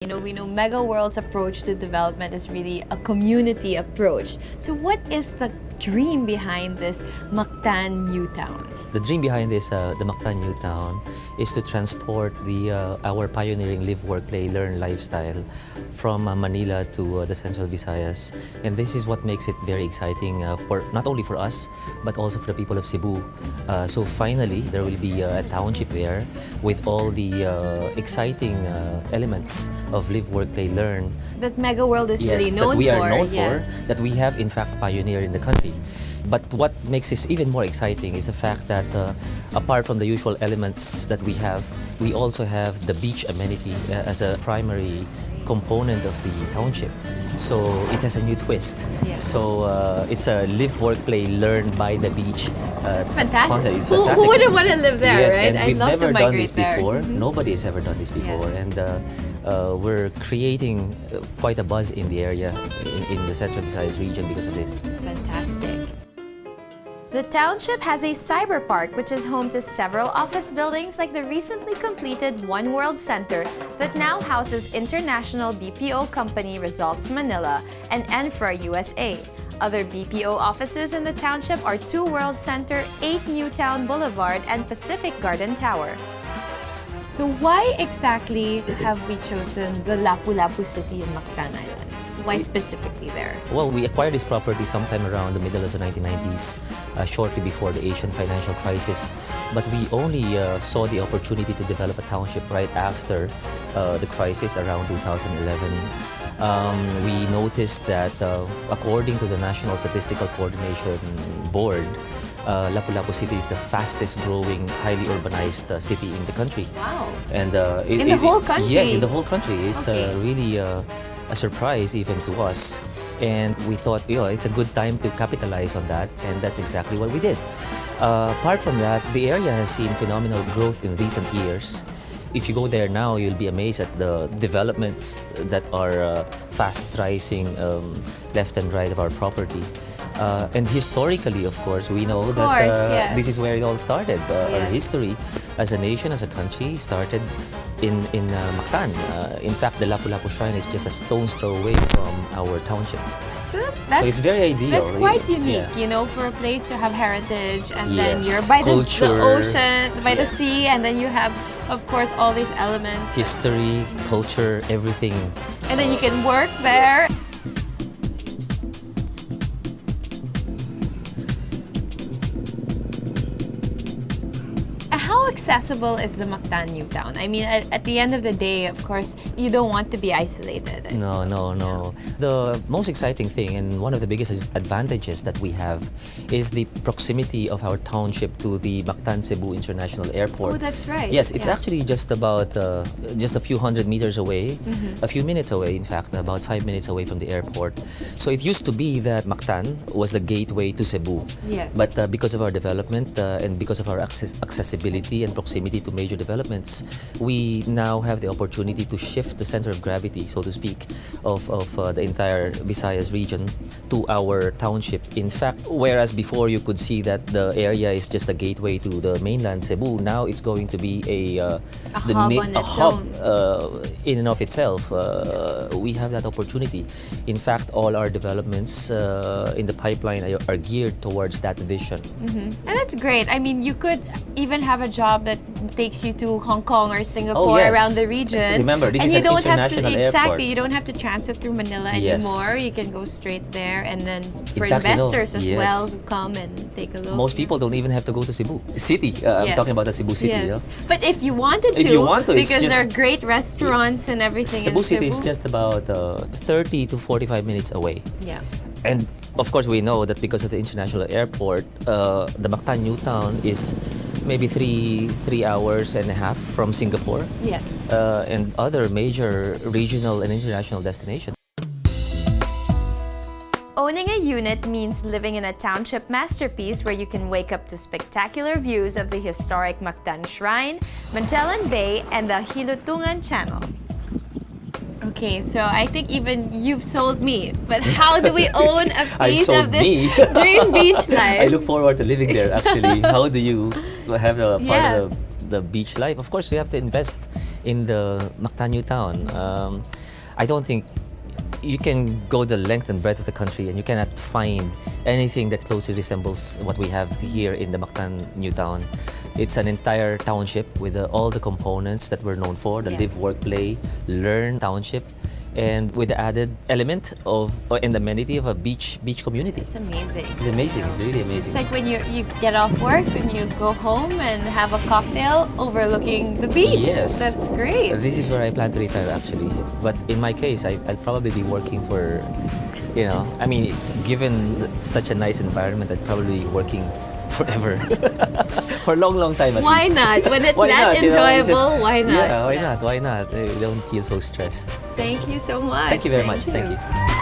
We know Mega World's approach to development is really a community approach. So what is the dream behind this Mactan Newtown? The dream behind this, the Mactan Newtown, is to transport our pioneering live, work, play, learn lifestyle from Manila to the Central Visayas. And this is what makes it very exciting for not only for us, but also for the people of Cebu. So finally, there will be a township there with all the exciting elements of live, work, play, learn. That Mega World is really known for. That we are known for, that we have in fact pioneered in the country. But what makes this even more exciting is the fact that apart from the usual elements that we have, we also have the beach amenity as a primary component of the township. So it has a new twist. Yes. So it's a live, work, play, learn by the beach. It's fantastic. Concept. It's Who fantastic. wouldn't want to live there, yes, right? and we've never done this before. Mm-hmm. Nobody has ever done this before. Yes. And we're creating quite a buzz in the area, in the Central Visayas region because of this. Fantastic. The township has a cyber park which is home to several office buildings like the recently completed One World Center that now houses international BPO company Results Manila and Enfra USA. Other BPO offices in the township are 2 World Center, 8 Newtown Boulevard, and Pacific Garden Tower. So why exactly have we chosen the Lapu-Lapu City in Mactan Island? Why specifically there? Well, we acquired this property sometime around the middle of the 1990s, shortly before the Asian financial crisis. But we only saw the opportunity to develop a township right after the crisis around 2011. We noticed that according to the National Statistical Coordination Board, Lapu-Lapu City is the fastest growing, highly urbanized city in the country. Wow. And in the whole country? Yes, in the whole country. It's Okay. really a surprise even to us. And we thought, it's a good time to capitalize on that, and that's exactly what we did. Apart from that, the area has seen phenomenal growth in recent years. If you go there now, you'll be amazed at the developments that are fast rising left and right of our property. And historically, of course, we know that this is where it all started. Our history as a nation, as a country, started in Mactan. In fact, the Lapu-Lapu Shrine is just a stone's throw away from our township. So So it's very ideal. That's quite really. unique, for a place to have heritage, and then Yes, you're by the culture. ocean, by the Yes. sea, and then you have, of course, all these elements. History, culture, everything. And then you can work there. How accessible is the Mactan Newtown? I mean, at the end of the day, of course, you don't want to be isolated. No. The most exciting thing and one of the biggest advantages that we have is the proximity of our township to the Mactan Cebu International Airport. Oh, that's right. Yes, it's actually just about just a few hundred meters away, a few minutes away, in fact, about 5 minutes away from the airport. So it used to be that Mactan was the gateway to Cebu. Yes. But because of our development and because of our accessibility and proximity to major developments, we now have the opportunity to shift the center of gravity, so to speak, of the entire Visayas region to our township. In fact, whereas before you could see that the area is just a gateway to the mainland Cebu, now it's going to be a hub in and of itself. We have that opportunity. In fact, all our developments in the pipeline are geared towards that vision. And that's great. I mean, you could even have a job that takes you to Hong Kong or Singapore, yes. around the region. Remember, this and is you an don't have international to, airport. Exactly, you don't have to transit through Manila Yes. anymore. You can go straight there, and then for In fact, investors as yes. well who come and take a look. Most people don't even have to go to Cebu City. I'm Yes. talking about the Cebu City. Yes. But if you wanted to, If you want to, it's because there are just- great restaurants and everything Cebu in City is Cebu. just about 30 to 45 minutes away. Yeah. And of course, we know that because of the international airport, the Mactan Newtown is maybe three hours and a half from Singapore Yes. and other major regional and international destinations. Owning a unit means living in a township masterpiece where you can wake up to spectacular views of the historic Mactan Shrine, Magellan Bay, and the Hilutungan Channel. Okay, so I think even you've sold me, but how do we own a piece of this dream beach life? I look forward to living there actually. How do you have a part of the beach life? Of course, you have to invest in the Mactan Newtown. I don't think you can go the length and breadth of the country and you cannot find anything that closely resembles what we have here in the Mactan Newtown. It's an entire township with all the components that we're known for, the live, work, play, learn township, and with the added element of and amenity of a beach community. It's amazing. It's amazing. It's really amazing. It's like when you get off work and you go home and have a cocktail overlooking the beach. Yes. That's great. This is where I plan to retire actually. But in my case, I'll probably be working for, I mean, given such a nice environment, I'd probably be working forever. For a long time at Why least. not? When it's Why that not? It's enjoyable, just- why not? Yeah, why not? Why not? Don't feel so stressed. Thank you so much. Thank you very much. Thank you.